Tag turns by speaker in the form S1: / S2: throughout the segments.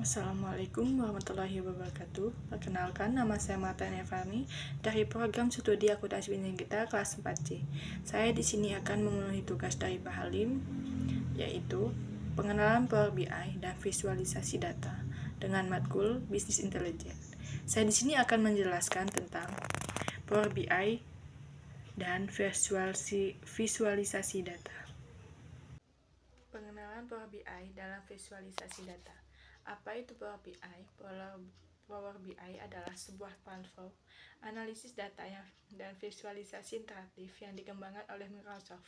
S1: Assalamualaikum warahmatullahi wabarakatuh. Perkenalkan, nama saya Marta Nevani dari program studi akuntansi kita kelas 4C. Saya di sini akan memenuhi tugas dari Pak Halim, yaitu pengenalan Power BI dan visualisasi data dengan matkul Business Intelligence. Saya di sini akan menjelaskan tentang Power BI dan visualisasi data. Pengenalan Power BI dalam visualisasi data. Apa itu Power BI? Power BI adalah sebuah platform analisis data dan visualisasi interaktif yang dikembangkan oleh Microsoft.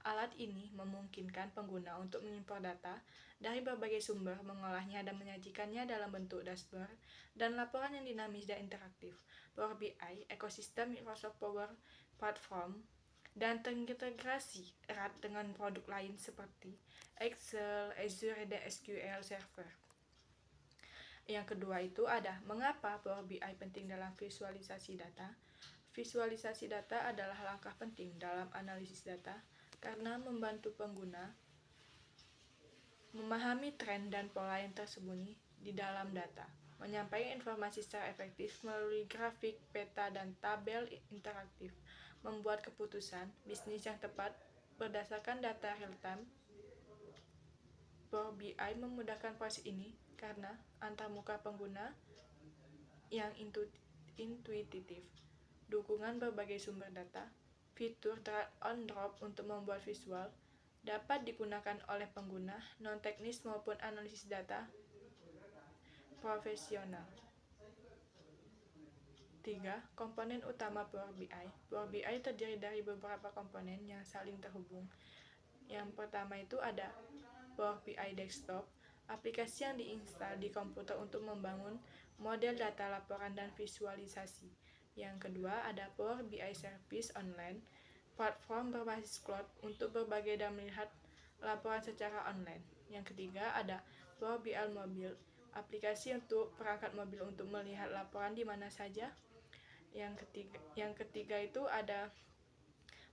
S1: Alat ini memungkinkan pengguna untuk mengimpor data dari berbagai sumber, mengolahnya dan menyajikannya dalam bentuk dashboard dan laporan yang dinamis dan interaktif. Power BI, ekosistem Microsoft Power Platform, dan terintegrasi erat dengan produk lain seperti Excel, Azure, dan SQL Server. Yang kedua itu ada mengapa Power BI penting dalam visualisasi data. Visualisasi data adalah langkah penting dalam analisis data karena membantu pengguna memahami tren dan pola yang tersembunyi di dalam data, menyampaikan informasi secara efektif melalui grafik, peta, dan tabel interaktif, membuat keputusan bisnis yang tepat berdasarkan data real-time. Power BI memudahkan proses ini karena antarmuka pengguna yang intuitif, dukungan berbagai sumber data, fitur drag and drop untuk membuat visual, dapat digunakan oleh pengguna non-teknis maupun analisis data profesional. 3. Komponen utama Power BI. Power BI terdiri dari beberapa komponen yang saling terhubung. Yang pertama itu ada Power BI Desktop, aplikasi yang diinstal di komputer untuk membangun model data laporan dan visualisasi. Yang kedua ada Power BI Service Online, platform berbasis cloud untuk berbagai dan melihat laporan secara online. Yang ketiga ada Power BI Mobile, aplikasi untuk perangkat mobil untuk melihat laporan di mana saja. Yang ketiga itu ada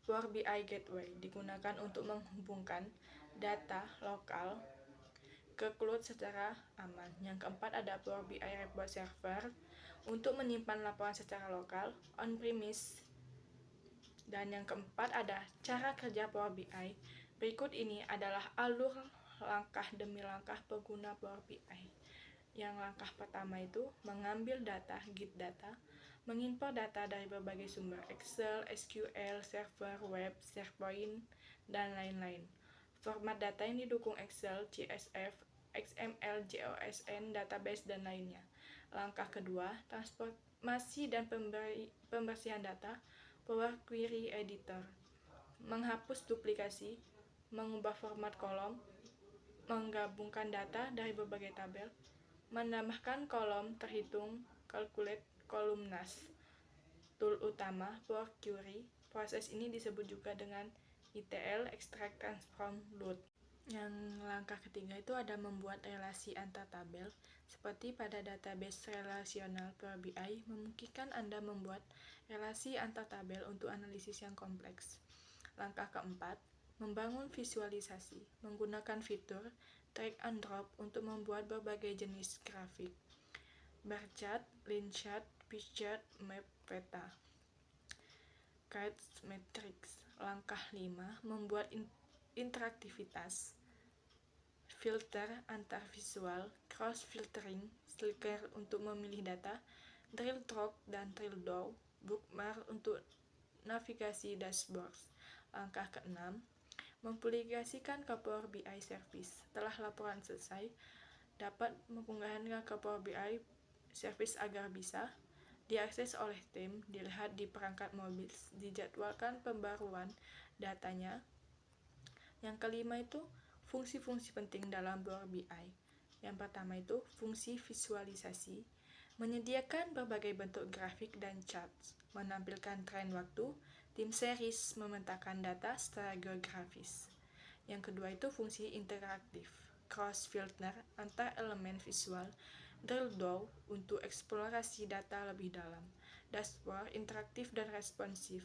S1: Power BI Gateway, digunakan untuk menghubungkan data lokal ke cloud secara aman. Yang keempat ada Power BI Report Server untuk menyimpan laporan secara lokal on-premise. Dan yang keempat ada cara kerja Power BI. Berikut ini adalah alur langkah demi langkah pengguna Power BI. Yang langkah pertama itu mengambil data, get data, mengimpor data dari berbagai sumber Excel, SQL, server, web, SharePoint, dan lain-lain. Format data yang didukung Excel, CSV, XML, JSON, database, dan lainnya. Langkah kedua, transformasi dan pembersihan data, Power Query Editor, menghapus duplikasi, mengubah format kolom, menggabungkan data dari berbagai tabel, menambahkan kolom terhitung, calculate, kolumnas. Tool utama Power Query. Proses ini disebut juga dengan ETL, Extract, Transform, Load. Yang langkah ketiga itu ada membuat relasi antar tabel. Seperti pada database relasional Power BI memungkinkan Anda membuat relasi antar tabel untuk analisis yang kompleks. Langkah keempat, membangun visualisasi menggunakan fitur drag and drop untuk membuat berbagai jenis grafik, bar chart, line chart, pie chart, map, peta, cards, matrix. Langkah 5, membuat interaktivitas, filter antar visual, cross filtering, slicker untuk memilih data, drill drop dan drill down, bookmark untuk navigasi dashboard. Langkah ke-6, mempublikasikan ke Power BI Service. Setelah laporan selesai, dapat mengunggahnya ke Power BI Service agar bisa diakses oleh tim, dilihat di perangkat mobil, dijadwalkan pembaruan datanya. Yang kelima itu fungsi-fungsi penting dalam Power BI. Yang pertama itu fungsi visualisasi, menyediakan berbagai bentuk grafik dan charts, menampilkan tren waktu, tim series memetakan data secara geografis. Yang kedua itu fungsi interaktif, cross filter antar elemen visual, drill down untuk eksplorasi data lebih dalam, dashboard interaktif dan responsif,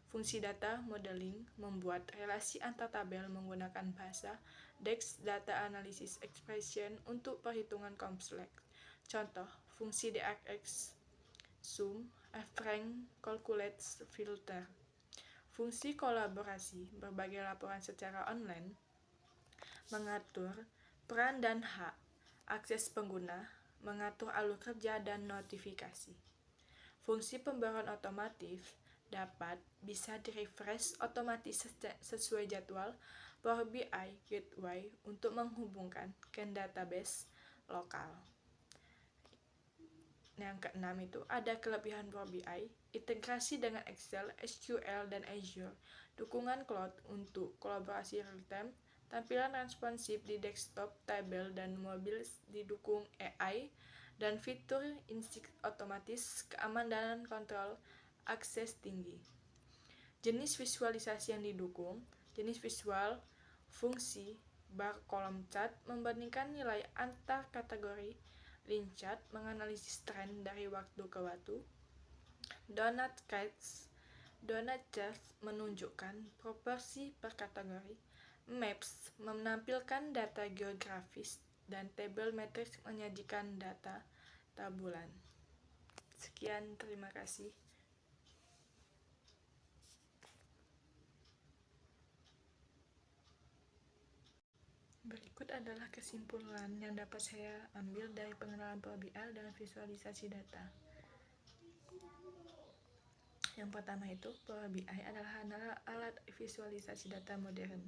S1: Fungsi data modeling membuat relasi antar tabel menggunakan bahasa DEX Data Analysis Expression untuk perhitungan kompleks. Contoh, fungsi DRX, sum, rank, calculate, filter. Fungsi kolaborasi berbagai laporan secara online mengatur peran dan hak akses pengguna, mengatur alur kerja dan notifikasi. Fungsi pembaruan otomatis dapat bisa di-refresh otomatis sesuai jadwal Power BI Gateway untuk menghubungkan ke database lokal. Yang keenam itu ada kelebihan Power BI, integrasi dengan Excel, SQL, dan Azure, dukungan cloud untuk kolaborasi real-time, tampilan responsif di desktop, tabel, dan mobil didukung AI, dan fitur insight otomatis, keamanan dan kontrol akses tinggi. Jenis visualisasi yang didukung, jenis visual, fungsi, bar kolom chart, membandingkan nilai antar kategori, line chart, menganalisis tren dari waktu ke waktu, donut chart menunjukkan proporsi per kategori, maps menampilkan data geografis, dan tabel matrix menyajikan data tabulan. Sekian, terima kasih. Berikut adalah kesimpulan yang dapat saya ambil dari pengenalan Power BI dan visualisasi data. Yang pertama itu, Power BI adalah alat visualisasi data modern.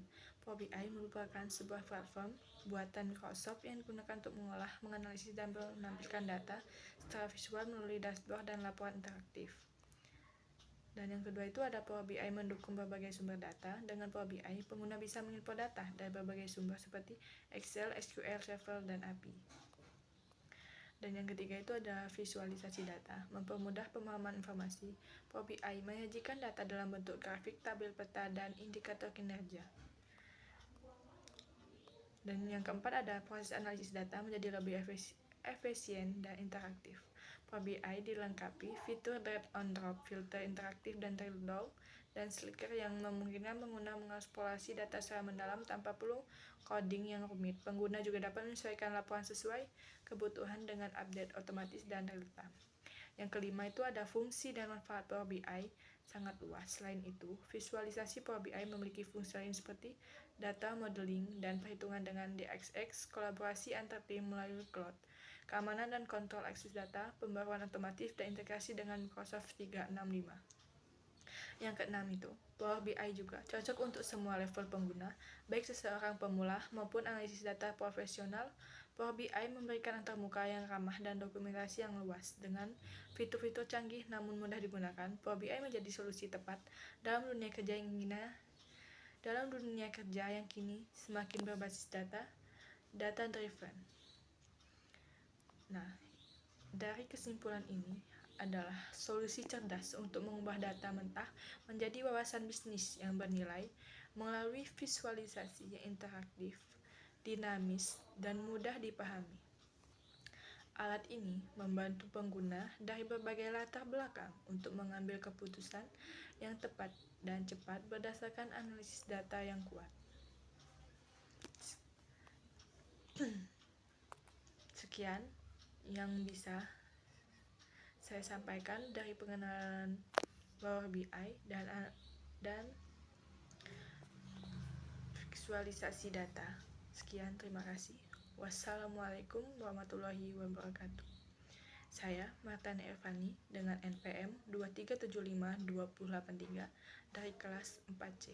S1: Power BI merupakan sebuah platform buatan Microsoft yang digunakan untuk mengolah, menganalisis, dan menampilkan data secara visual melalui dashboard dan laporan interaktif. Dan yang kedua itu ada Power BI mendukung berbagai sumber data. Dengan Power BI, pengguna bisa mengimpor data dari berbagai sumber seperti Excel, SQL Server, dan API. Dan yang ketiga itu ada visualisasi data, mempermudah pemahaman informasi. Power BI menyajikan data dalam bentuk grafik, tabel peta, dan indikator kinerja. Dan yang keempat ada proses analisis data menjadi lebih efisien dan interaktif. Power BI dilengkapi fitur drag on drop, filter interaktif, dan drill down dan slicker yang memungkinkan pengguna mengeksplorasi data secara mendalam tanpa perlu coding yang rumit. Pengguna juga dapat menyesuaikan laporan sesuai kebutuhan dengan update otomatis dan real time. Yang kelima itu ada fungsi dan manfaat Power BI sangat luas. Selain itu, visualisasi Power BI memiliki fungsi lain seperti data modeling dan perhitungan dengan DXX, kolaborasi antar tim melalui cloud, keamanan dan kontrol akses data, pembaruan otomatis, dan integrasi dengan Microsoft 365. Yang keenam itu, Power BI juga cocok untuk semua level pengguna, baik seseorang pemula maupun analisis data profesional. Power BI memberikan antarmuka yang ramah dan dokumentasi yang luas. Dengan fitur-fitur canggih namun mudah digunakan, Power BI menjadi solusi tepat dalam dunia kerja yang kini semakin berbasis data driven. Nah, dari kesimpulan ini adalah solusi cerdas untuk mengubah data mentah menjadi wawasan bisnis yang bernilai melalui visualisasi yang interaktif, dinamis, dan mudah dipahami. Alat ini membantu pengguna dari berbagai latar belakang untuk mengambil keputusan yang tepat dan cepat berdasarkan analisis data yang kuat. Sekian yang bisa saya sampaikan dari pengenalan Power BI dan visualisasi data. Sekian, terima kasih. Wassalamualaikum warahmatullahi wabarakatuh. Saya Martani Evani dengan NPM 2375283 dari kelas 4C.